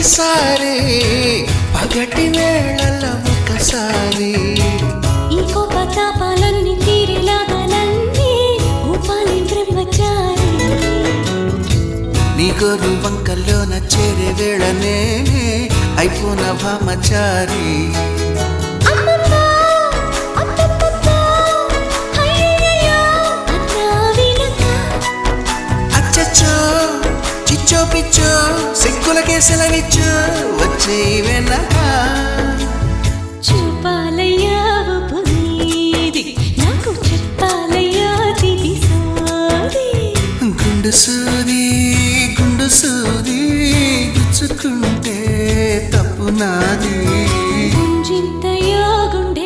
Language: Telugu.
ప్రతిసారి పగటి వేళల ఒకసారి ఈ కోపతాపాలన్నీ తీరేలాగాలన్నీ ఊపాలి బ్రహ్మచారి నీ గోరు వంకల్లోన చేరే వేళనే అయిపోన భామచారి అచ్చచ్చో చిచ్చో పిచ్చో సిగ్గులకే సెలవిచ్చో వచ్చే వెనక చూపాలయ్యా పునీది నాకు చెప్పాలయ్యా తిది సోది గుండు సూది గుచ్చుకుంటే తప్పు నాది